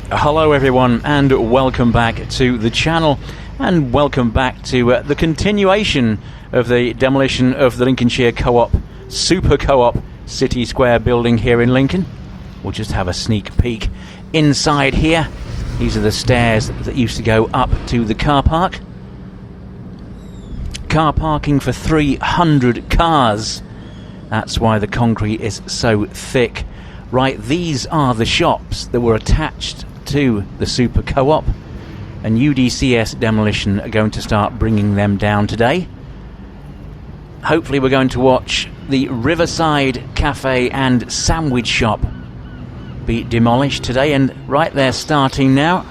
Hello everyone and welcome back to the channel, and welcome back to the continuation of the demolition of the Lincolnshire Co-op Super Co-op City Square building here in Lincoln. We'll just have a sneak peek inside here. These are the stairs that used to go up to the car park. Car parking for 300 cars. That's why the concrete is so thick. Right, these are the shops that were attached to the Super Co-op, and UDCS Demolition are going to start bringing them down today. Hopefully we're going to watch the Riverside Cafe and Sandwich Shop be demolished today, and right, they're starting now.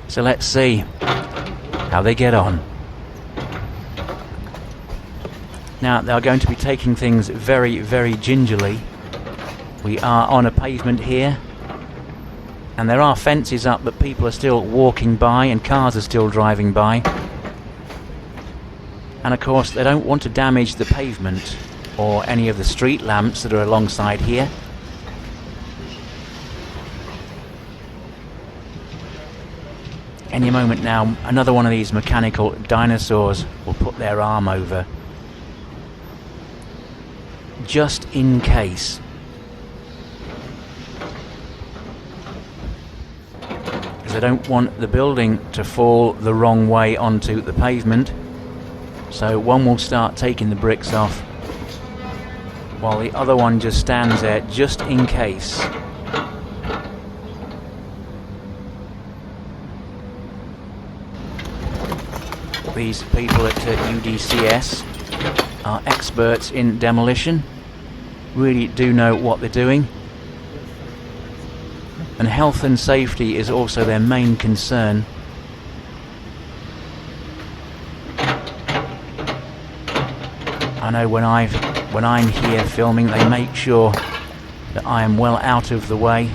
So let's see how they get on. Now they're going to be taking things very, very gingerly. We are on a pavement here, and there are fences up, but people are still walking by and cars are still driving by. And of course they don't want to damage the pavement or any of the street lamps that are alongside here. Any moment now, another one of these mechanical dinosaurs will put their arm over, just in case. Because I don't want the building to fall the wrong way onto the pavement. So one will start taking the bricks off, while the other one just stands there just in case. These people at UDCS are experts in demolition, really do know what they're doing, and health and safety is also their main concern. I know when I'm here filming, they make sure that I am well out of the way.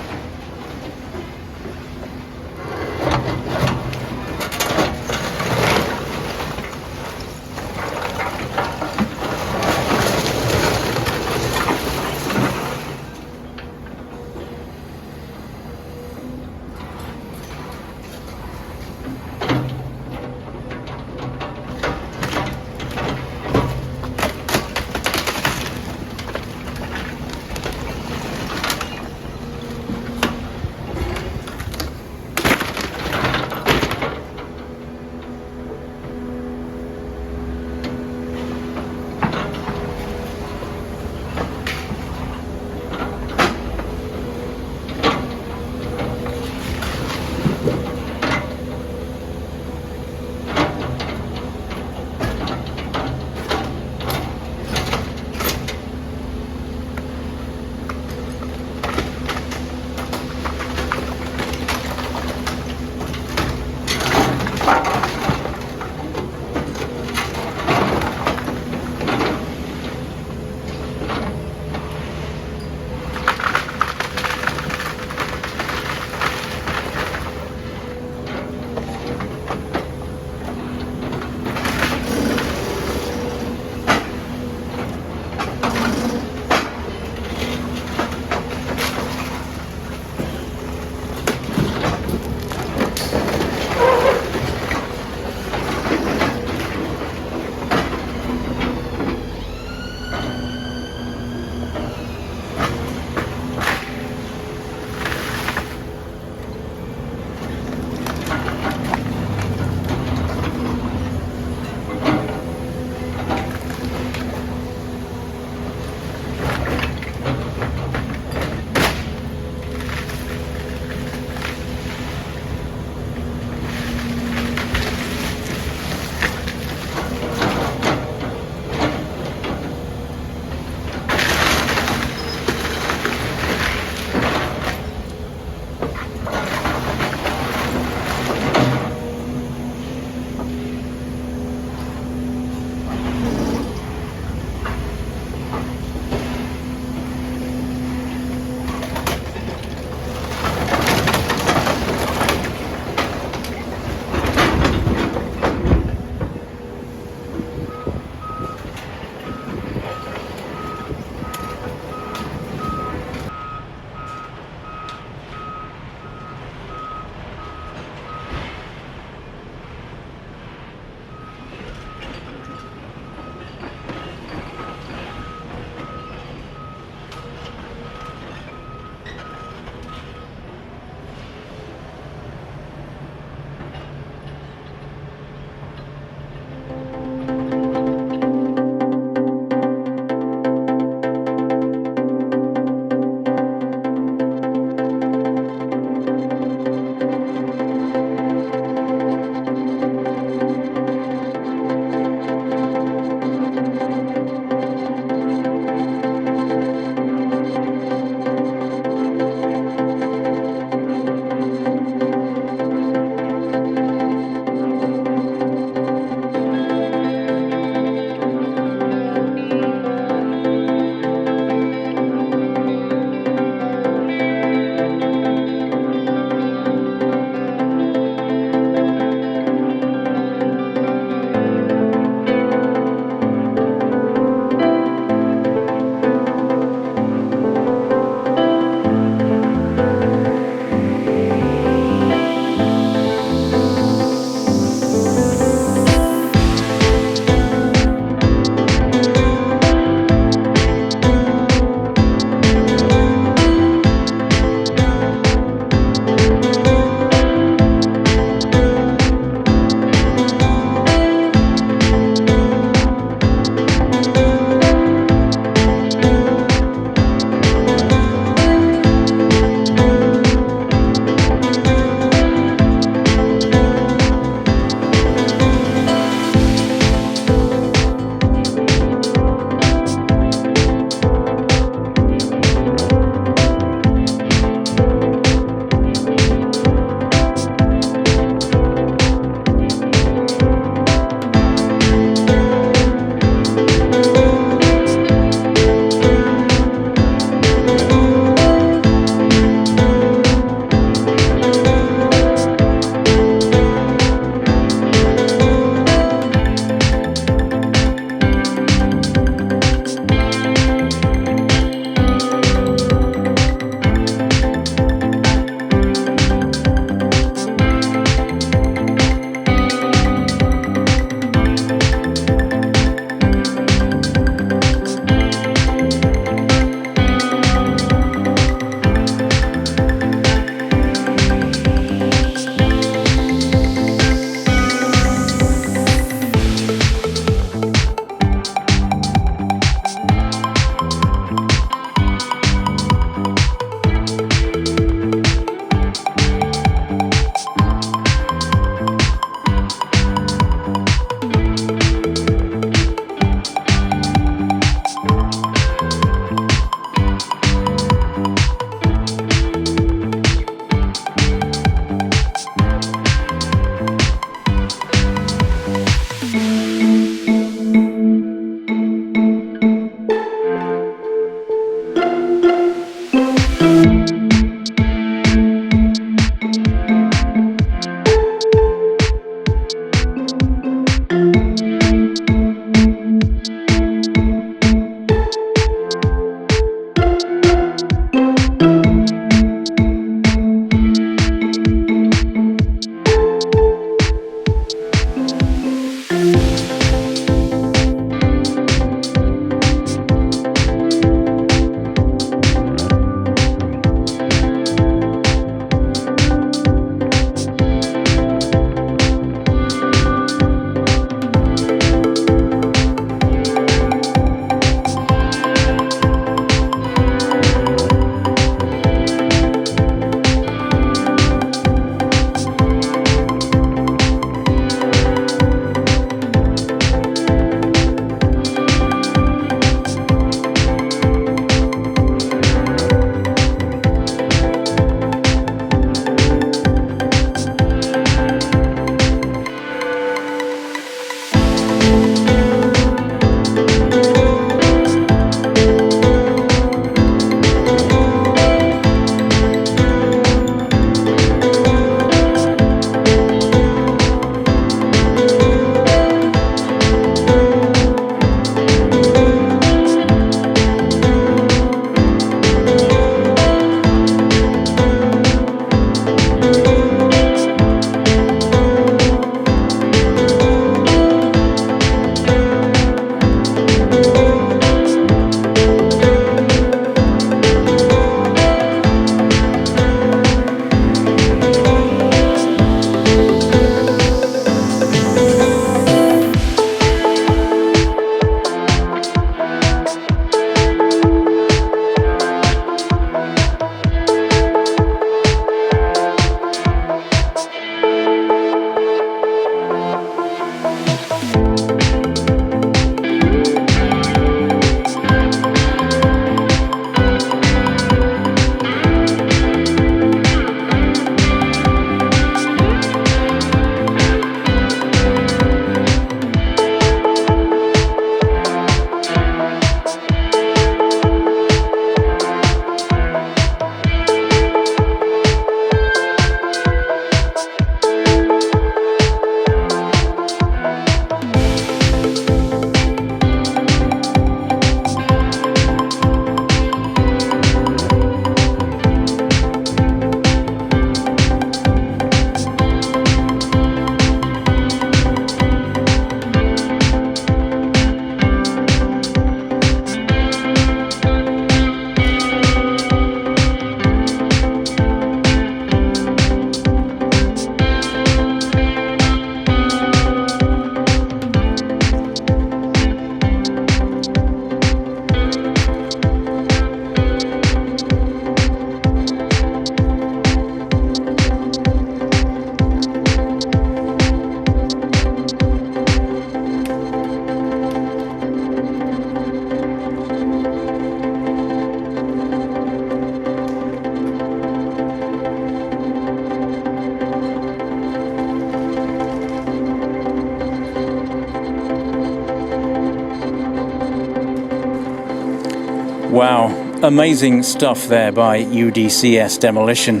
Wow, amazing stuff there by UDCS Demolition.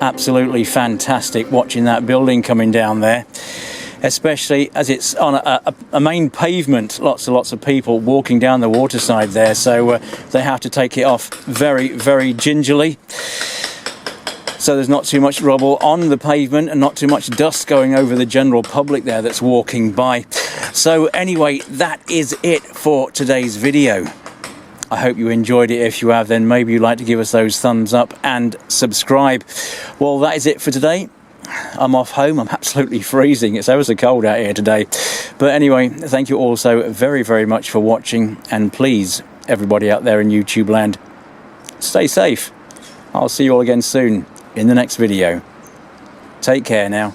Absolutely fantastic watching that building coming down there, especially as it's on a main pavement. Lots and lots of people walking down the waterside there, so they have to take it off very, very gingerly. So there's not too much rubble on the pavement and not too much dust going over the general public there that's walking by. So anyway, that is it for today's video. I hope you enjoyed it. If you have, then maybe you'd like to give us those thumbs up and subscribe. Well, that is it for today. I'm off home. I'm absolutely freezing. It's ever so cold out here today. But anyway, thank you all so very, very much for watching. And please, everybody out there in YouTube land, stay safe. I'll see you all again soon in the next video. Take care now.